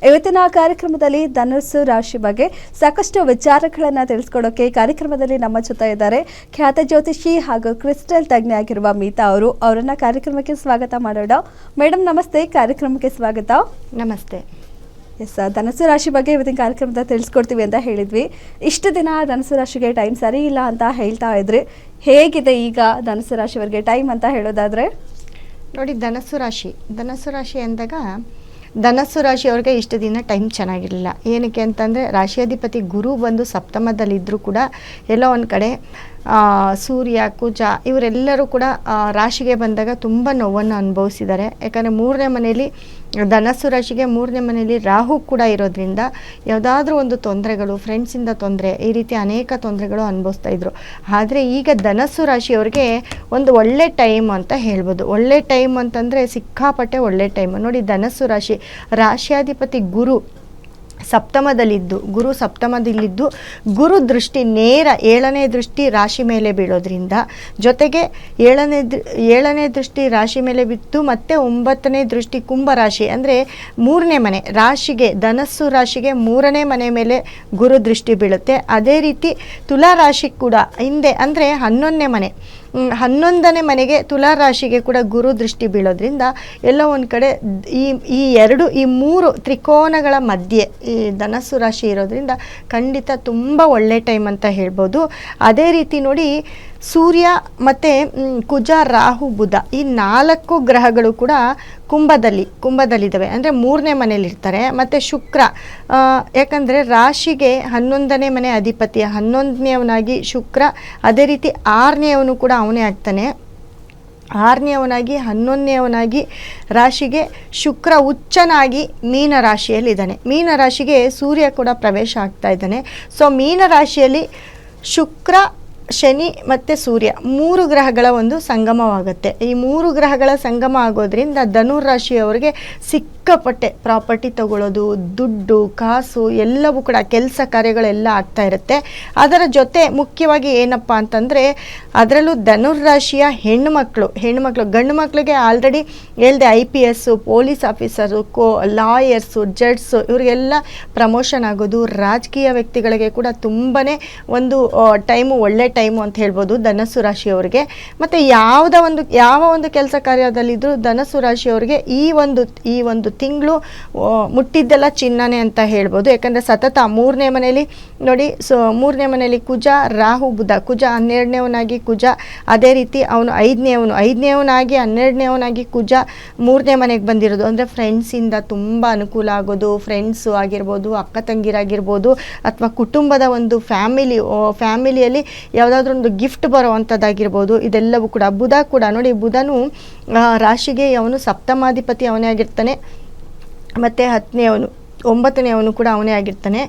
ಇವತ್ತಿನ ಕಾರ್ಯಕ್ರಮದಲ್ಲಿ ಧನುಸ್ಸು ರಾಶಿ ಬಗ್ಗೆ ಸಾಕಷ್ಟು ವಿಚಾರಗಳನ್ನು ತಿಳಿಸ್ಕೊಡೋಕೆ ಕಾರ್ಯಕ್ರಮದಲ್ಲಿ ನಮ್ಮ ಜೊತೆ ಇದ್ದಾರೆ ಖ್ಯಾತ ಜ್ಯೋತಿಷಿ ಹಾಗೂ ಕ್ರಿಸ್ಟಲ್ ತಜ್ಞೆ ಆಗಿರುವ ಮೀತಾ ಅವರು. ಅವರನ್ನ ಕಾರ್ಯಕ್ರಮಕ್ಕೆ ಸ್ವಾಗತ ಮಾಡೋಣ. ಮೇಡಮ್ ನಮಸ್ತೆ, ಕಾರ್ಯಕ್ರಮಕ್ಕೆ ಸ್ವಾಗತ. ನಮಸ್ತೆ. ಎಸ್, ಧನುಸ್ಸು ರಾಶಿ ಬಗ್ಗೆ ಇವತ್ತಿನ ಕಾರ್ಯಕ್ರಮದ ತಿಳಿಸ್ಕೊಡ್ತೀವಿ ಅಂತ ಹೇಳಿದ್ವಿ. ಇಷ್ಟು ದಿನ ಧನುಸ್ಸು ರಾಶಿಗೆ ಟೈಮ್ ಸರಿ ಇಲ್ಲ ಅಂತ ಹೇಳ್ತಾ ಇದ್ರಿ. ಹೇಗಿದೆ ಈಗ ಧನುಸ್ಸು ರಾಶಿಯವರಿಗೆ ಟೈಮ್ ಅಂತ ಹೇಳೋದಾದ್ರೆ? ನೋಡಿ, ಧನುಸ್ಸು ರಾಶಿ ಅಂದಾಗ ಧನುಸ್ಸು ರಾಶಿಯವ್ರಿಗೆ ಇಷ್ಟು ದಿನ ಟೈಮ್ ಚೆನ್ನಾಗಿರಲಿಲ್ಲ. ಏನಕ್ಕೆ ಅಂತಂದರೆ ರಾಶಿಯಾಧಿಪತಿ ಗುರು ಬಂದು ಸಪ್ತಮದಲ್ಲಿದ್ದರೂ ಕೂಡ ಎಲ್ಲೋ ಒಂದು ಕಡೆ ಸೂರ್ಯ, ಕುಜ ಇವರೆಲ್ಲರೂ ಕೂಡ ರಾಶಿಗೆ ಬಂದಾಗ ತುಂಬ ನೋವನ್ನು ಅನುಭವಿಸಿದ್ದಾರೆ. ಯಾಕಂದರೆ ಮೂರನೇ ಮನೆಯಲ್ಲಿ ಧನುಸ್ಸು ರಾಶಿಗೆ ಮೂರನೇ ಮನೆಯಲ್ಲಿ ರಾಹು ಕೂಡ ಇರೋದ್ರಿಂದ ಯಾವುದಾದ್ರೂ ಒಂದು ತೊಂದರೆಗಳು, ಫ್ರೆಂಡ್ಸಿಂದ ತೊಂದರೆ, ಈ ರೀತಿ ಅನೇಕ ತೊಂದರೆಗಳು ಅನುಭವಿಸ್ತಾ ಇದ್ರು. ಆದರೆ ಈಗ ಧನುಸ್ಸು ರಾಶಿಯವ್ರಿಗೆ ಒಂದು ಒಳ್ಳೆ ಟೈಮ್ ಅಂತ ಹೇಳ್ಬೋದು. ಒಳ್ಳೆ ಟೈಮ್ ಅಂತಂದರೆ ಸಿಕ್ಕಾಪಟ್ಟೆ ಒಳ್ಳೆ ಟೈಮ್. ನೋಡಿ, ಧನುಸ್ಸು ರಾಶಿಯಾಧಿಪತಿ ಗುರು ಸಪ್ತಮದಲ್ಲಿದ್ದು ಗುರು ದೃಷ್ಟಿ ನೇರ 7ನೇ ದೃಷ್ಟಿ ರಾಶಿ ಮೇಲೆ ಬೀಳೋದ್ರಿಂದ, ಜೊತೆಗೆ 7ನೇ ದೃಷ್ಟಿ ರಾಶಿ ಮೇಲೆ ಬಿದ್ದು ಮತ್ತೆ 9ನೇ ದೃಷ್ಟಿ ಕುಂಭ ರಾಶಿ ಅಂದರೆ 3ನೇ ಮನೆ ರಾಶಿಗೆ, ಧನುಸ್ಸು ರಾಶಿಗೆ 3ನೇ ಮನೆ ಮೇಲೆ ಗುರು ದೃಷ್ಟಿ ಬೀಳುತ್ತೆ. ಅದೇ ರೀತಿ ತುಲಾ ರಾಶಿ ಕೂಡ ಹಿಂದೆ ಅಂದರೆ 11ನೇ ಮನೆಗೆ ತುಲಾ ರಾಶಿಗೆ ಕೂಡ ಗುರು ದೃಷ್ಟಿ ಬೀಳೋದ್ರಿಂದ ಎಲ್ಲೋ ಒಂದು ಕಡೆ ಈ ಮೂರು ತ್ರಿಕೋನಗಳ ಮಧ್ಯೆ ಈ ಧನುಸ್ಸು ರಾಶಿ ಇರೋದ್ರಿಂದ ಖಂಡಿತ ತುಂಬ ಒಳ್ಳೆ ಟೈಮ್ ಅಂತ ಹೇಳ್ಬೋದು. ಅದೇ ರೀತಿ ನೋಡಿ, ಸೂರ್ಯ ಮತ್ತು ಕುಜ, ರಾಹು, ಬುಧ ಈ 4 ಗ್ರಹಗಳು ಕೂಡ ಕುಂಭದಲ್ಲಿದ್ದಾವೆ. ಅಂದರೆ 3ನೇ ಮನೆಯಲ್ಲಿರ್ತಾರೆ. ಮತ್ತು ಶುಕ್ರ, ಯಾಕಂದರೆ ರಾಶಿಗೆ 11ನೇ ಮನೆ ಅಧಿಪತಿ, 11ನೇವನಾಗಿ ಶುಕ್ರ. ಅದೇ ರೀತಿ 6ನೇವನು ಕೂಡ ಅವನೇ ಆಗ್ತಾನೆ. 6ನೇವನಾಗಿ 11ನೇವನಾಗಿ ರಾಶಿಗೆ ಶುಕ್ರ ಉಚ್ಚನಾಗಿ ಮೀನ ರಾಶಿಯಲ್ಲಿದ್ದಾನೆ. ಮೀನ ರಾಶಿಗೆ ಸೂರ್ಯ ಕೂಡ ಪ್ರವೇಶ ಆಗ್ತಾ ಇದ್ದಾನೆ. ಸೊ ಮೀನ ರಾಶಿಯಲ್ಲಿ ಶುಕ್ರ, ಶನಿ ಮತ್ತು ಸೂರ್ಯ 3 ಗ್ರಹಗಳ ಒಂದು ಸಂಗಮವಾಗುತ್ತೆ. ಈ 3 ಗ್ರಹಗಳ ಸಂಗಮ ಆಗೋದ್ರಿಂದ ಧನುರಾಶಿಯವರಿಗೆ ಸಿಕ್ಕಾಪಟ್ಟೆ ಪ್ರಾಪರ್ಟಿ ತಗೊಳ್ಳೋದು, ದುಡ್ಡು, ಕಾಸು ಎಲ್ಲವೂ ಕೂಡ ಕೆಲಸ ಕಾರ್ಯಗಳೆಲ್ಲ ಆಗ್ತಾ ಇರುತ್ತೆ. ಅದರ ಜೊತೆ ಮುಖ್ಯವಾಗಿ ಏನಪ್ಪ ಅಂತಂದರೆ, ಅದರಲ್ಲೂ ಧನುರಾಶಿಯ ಹೆಣ್ಣುಮಕ್ಕಳು ಗಂಡು ಮಕ್ಕಳಿಗೆ ಆಲ್ರೆಡಿ ಹೇಳ್ದೆ IPS, police officer, lawyers, judge ಇವರಿಗೆಲ್ಲ ಪ್ರಮೋಷನ್ ಆಗೋದು. ರಾಜಕೀಯ ವ್ಯಕ್ತಿಗಳಿಗೆ ಕೂಡ ತುಂಬಾ ಒಂದು ಒಳ್ಳೆ ಟೈಮು ಅಂತ ಹೇಳ್ಬೋದು ಧನುಸ್ಸು ರಾಶಿಯವರಿಗೆ. ಮತ್ತು ಯಾವ ಒಂದು ಕೆಲಸ ಕಾರ್ಯದಲ್ಲಿದ್ದರೂ ಧನುಸ್ಸು ರಾಶಿಯವರಿಗೆ ಈ ಒಂದು ತಿಂಗಳು ಮುಟ್ಟಿದ್ದೆಲ್ಲ ಚಿನ್ನನೇ ಅಂತ ಹೇಳ್ಬೋದು. ಯಾಕಂದರೆ ಸತತ 3ನೇ ಮನೆಯಲ್ಲಿ ನೋಡಿ, 3ನೇ ಮನೆಯಲ್ಲಿ ಕುಜ, ರಾಹು, ಬುಧ. ಕುಜ 12ನೇವನಾಗಿ ಕುಜ, ಅದೇ ರೀತಿ ಅವನು 5ನೇವನಾಗಿ 12ನೇವನಾಗಿ ಕುಜ 3ನೇ ಮನೆಗೆ ಬಂದಿರೋದು. ಅಂದರೆ ಫ್ರೆಂಡ್ಸಿಂದ ತುಂಬ ಅನುಕೂಲ ಆಗೋದು. ಫ್ರೆಂಡ್ಸು ಆಗಿರ್ಬೋದು, ಅಕ್ಕ ತಂಗಿರಾಗಿರ್ಬೋದು, ಅಥವಾ ಕುಟುಂಬದ ಒಂದು ಫ್ಯಾಮಿಲಿಯಲ್ಲಿ ಯಾವುದಾದ್ರೂ ಒಂದು ಗಿಫ್ಟ್ ಬರೋವಂಥದ್ದಾಗಿರ್ಬೋದು. ಇದೆಲ್ಲವೂ ಕೂಡ ಬುಧ ಕೂಡ ನೋಡಿ, ಬುಧನು ರಾಶಿಗೆ ಅವನು ಸಪ್ತಮಾಧಿಪತಿ ಅವನೇ ಆಗಿರ್ತಾನೆ. ಮತ್ತು 9ನೇವನು ಕೂಡ ಅವನೇ ಆಗಿರ್ತಾನೆ.